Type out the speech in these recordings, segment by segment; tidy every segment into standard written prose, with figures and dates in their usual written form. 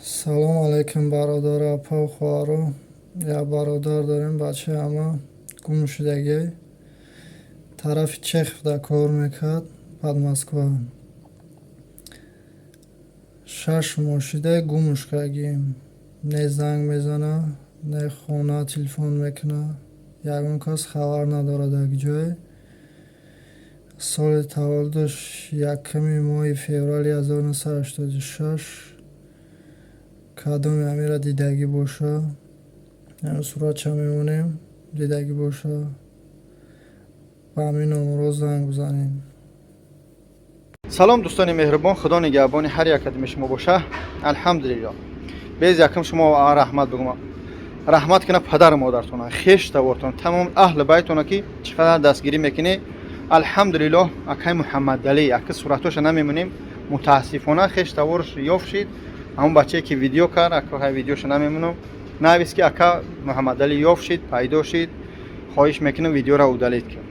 салом алейкум бародару апа хуҳаро. Як бародар дорем, бачаама гум шудагӣ тарафи Чеховда кор мекард, баъд Москва. 6 моҳ шуда гумш кардем. Не занг мезана, не хона телефон мекуна, ягон кас хабар надорад як ҷое. соли таваллудаш 1 моҳи феврали 1986. кадоми амира дидагӣ боша, суратча мемонем, дидагӣ боша, ба ҳамин номро занг бизанем. салом дӯстони меҳрубон, худо нигоҳбони ҳар як кадами шумо боша. алҳамдулилло. без якам шумо раҳмат бигӯм. раҳмат кина падару модартона, хеш тавортон, тамом аҳли байтона ки чӣ қадар дастгирӣ мекунӣ. алҳамдулилло. акай муҳаммадалӣ ака суратоша намемонем, мутаассифона хеш таворш ёфт шид. ҳамон бачае ки видео кард, ака видеоша намемонам, навис ки ака муҳаммадалӣ ёфт шид, пайдо шид. хоҳиш мекунам видеора удалед кунед.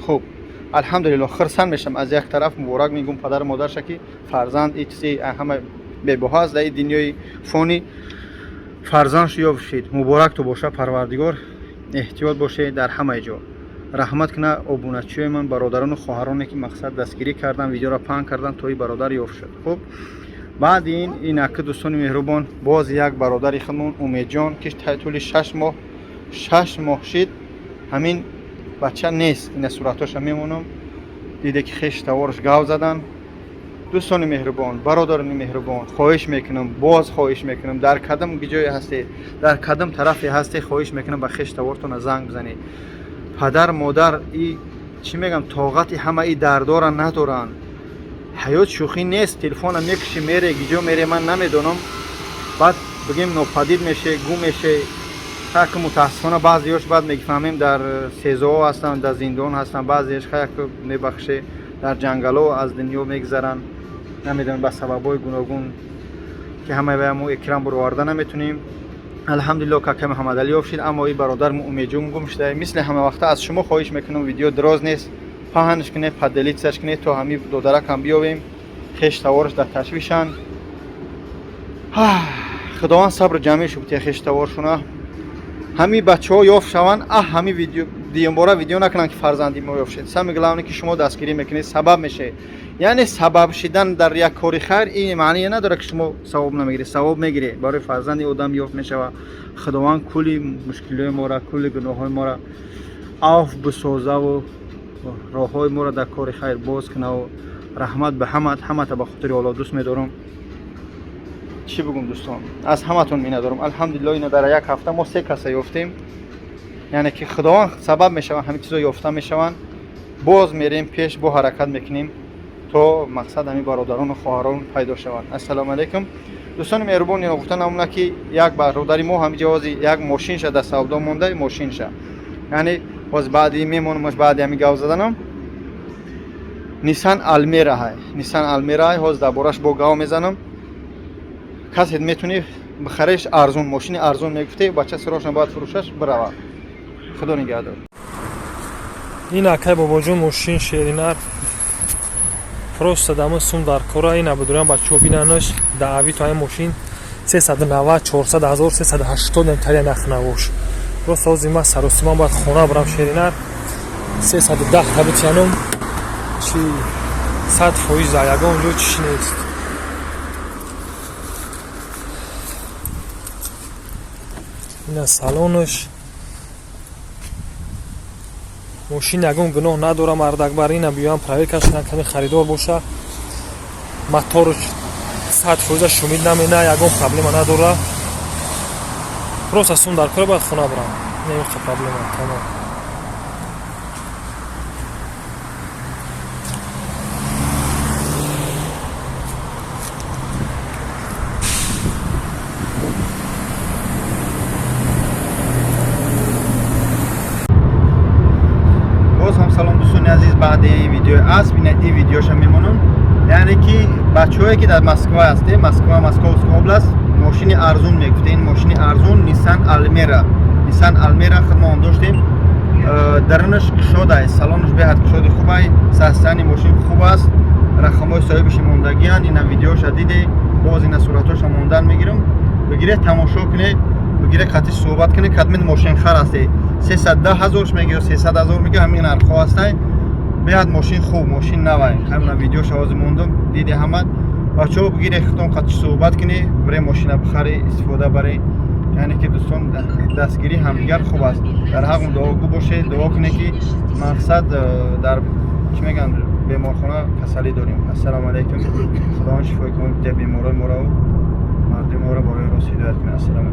хуб, алҳамдулилло. хурсанд мешам. аз як тараф муборак мегӯм падару модарша ки фарзанд чизи ҳама бебоҳа аст дар ин дунёи фонӣ. фарзандш ёфт шид. муборак ту боша парвардигор. эҳтиёт бошед дар ҳамаи ҷо. раҳмат кина обуначиҳои ман, бародарону хоҳароне ки мақсад дастгирӣ кардан, видеора паҳн кардан, то ин бародар ёфт шуд. хуб, баъди ин ака дӯстони меҳрубон, боз як бародари худмон Умедҷон ки тӯли 6 моҳ шид, ҳамин бача нест. ина суратоша мемонам, диде ки хеш таворш гав задан. дӯстони меҳрубон, бародарони меҳрубон, хоҳиш мекунам, боз хоҳиш мекунам, дар кадам ҷое ҳастед, дар кадам тарафе ҳастед, хоҳиш мекунам ба хеш тавортона занг бизанед. падар модар чӣ мегам, тоқати ҳамаи дардора надоранд. ҳаёт шӯхӣ нест. телефона мекушӣ мере, гиҷо мере, ман намедонам. баъд бигем нопадид меше, гум меше. так мутаассифона баъзеёш баъд мефаҳмем дар сезоҳо ҳастанд, дар зиндон ҳастанд, баъзеаш хаяк мебахше дар ҷангалҳо аз дунё мегзаранд. намедонем ба сабабҳои гуногун ки ҳамаи вай мо экран буроварда наметунем. алҳамдулилло какай муҳаммадалӣ ёфт шид, аммо ин бародар Умедҷон гум шуда. мисли ҳама вақта аз шумо хоҳиш мекунам, видео дроз нест, паҳнш кунед, паделитсаш кунед, то ҳамин додаракам биёвем. хеш таворш дар ташвишанд. худованд сабру ҷамъи шубтия хеш таворшуна. ҳамин бачаҳо ёфт шаванд, ҳамин видео диюмбора видео накунанд ки фарзанди мо ёфт шид. сами главне ки шумо дастгирӣ мекунед, сабаб мешавед. яъне сабаб шидан дар як кори хайр ин маъние надорад ки шумо савоб намегиред. савоб мегиред. барои фарзанди одам ёфт мешавад. худованд кулли мушкилои моро, кулли гуноҳҳои моро афв бисозаву роҳҳои моро дар кори хайр боз кунаву раҳмат ба ҳамата ба хотири Аллоҳ дӯст медорам. чӣ бигӯм дӯстон, аз ҳаматон миннатдорам. алҳамдулилло. ина дар як ҳафта мо 3 каса ёфтем. яъне ки худованд сабаб мешаванд, ҳамин чизо ёфта мешаванд. боз мерем пеш, бо ҳаракат мекунем то мақсад ҳамин бародарону хоҳарон пайдо шаванд. ассалому алайкум. дӯстони меҳрубон, ин гуфта намуна ки як бародари мо ҳамиҷа ҳози як мошинша дар савдо монда, мошинша. яъне боз баъди мемонам, баъди ҳамин гав заданам. Nissan Almera ҳай. Nissan Almera ҳай. ҳоз дар бораш бо гав мезанам. касе метуни бихареш арзон, мошини арзон мегуфте, бача сирошна бояд фурӯшаш биравад. худо нигаҳдор. ин акай бобоҷон мошин шеринар просто дамо сум дар кора. ина бидурам бачаҳо бинанаш даъви то ин мошин 390 400 1000 380 италия нахнавош. просто ҳозир ман саросиман бояд хона барам шеринар 310 табитянам чи 100% за ягон ҷо чиши нест. ина салонаш мошин ягон гуноҳ надора. мардакбар ина биёям проверкаш кунам, каме харидор боша. моторш 100% шумид намена, ягон проблема надора. просто сум дар кора бояд хона барам. немиқа проблема тамом. баъди видеои асп ин видеоша мемонам. яъне ки бачаҳое ки дар Москва ҳастед, Московская област, мошини арзон мегуфтед. ин мошини арзон Nissan Almera худмон доштем. дарунаш кушода аст, салонаш беҳад кушоди хуб аст, састани мошин хуб аст, рақамҳои соҳибаши мондагианд. ина видеоша диде باز این صورتاش ماندن میگیرم بگیره تماشا کنه بگیره خطش صحبت کنه کدمین ماشین خر هسته 310,000 میگه 300,000 میگه همین ارخوا هسته بیاد ماشین خوب ماشین نوای همون ویدیو شواز موندم دیدی همه بچه‌ها بگیره ختم خطش صحبت کنه برای ماشین بخره استفاده برای یعنی که دوستان دستگیری همدیگر خوب است در حق دعاگو باشه دعا کنه که مقصد در چی میگن بیمارخانه تسلی داریم. السلام علیکم خدا شفای کنه بیمارای ما را مردم ما را برای راست هدایت کنه. السلام